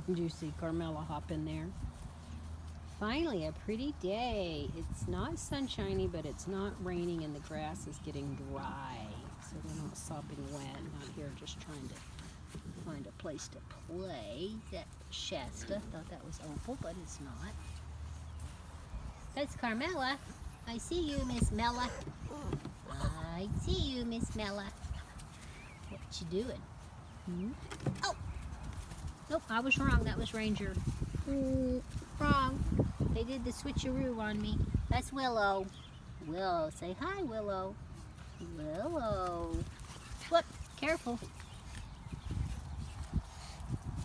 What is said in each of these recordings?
Did you see Carmela hop in there? Finally, a pretty day. It's not sunshiny, but it's not raining, and the grass is getting dry. So they're not sopping wet. Not here just trying to find a place to play. That Shasta thought that was Opal, but it's not. That's Carmela. I see you, Miss Mella. I see you, Miss Mella. What you doing? Oh! Nope, I was wrong. That was Ranger. Wrong. They did the switcheroo on me. That's Willow. Willow. Say hi, Willow. Willow. Whoop. Careful.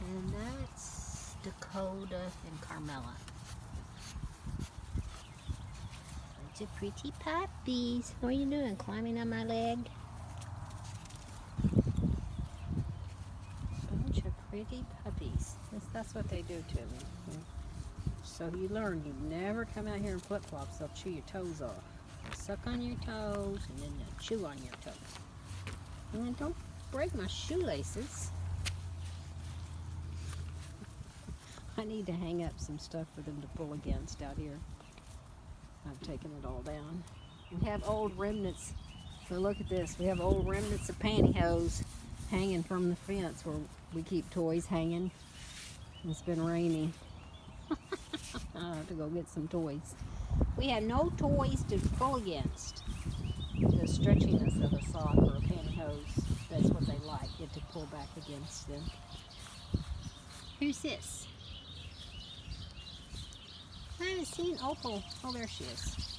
And that's Dakota and Carmela. Bunch of pretty puppies. What are you doing? Climbing on my leg? Bunch of pretty puppies. That's what they do to me. So you learn, you never come out here in flip-flops. They'll chew your toes off. They'll suck on your toes, and then they'll chew on your toes. And then don't break my shoelaces. I need to hang up some stuff for them to pull against out here. I've taken it all down. We have old remnants. So look at this. We have old remnants of pantyhose hanging from the fence where we keep toys hanging. It's been raining. I have to go get some toys. We have no toys to pull against. The stretchiness of a sock or a pantyhose, that's what they like, get to pull back against them. Who's this? I haven't seen Opal. Oh, there she is.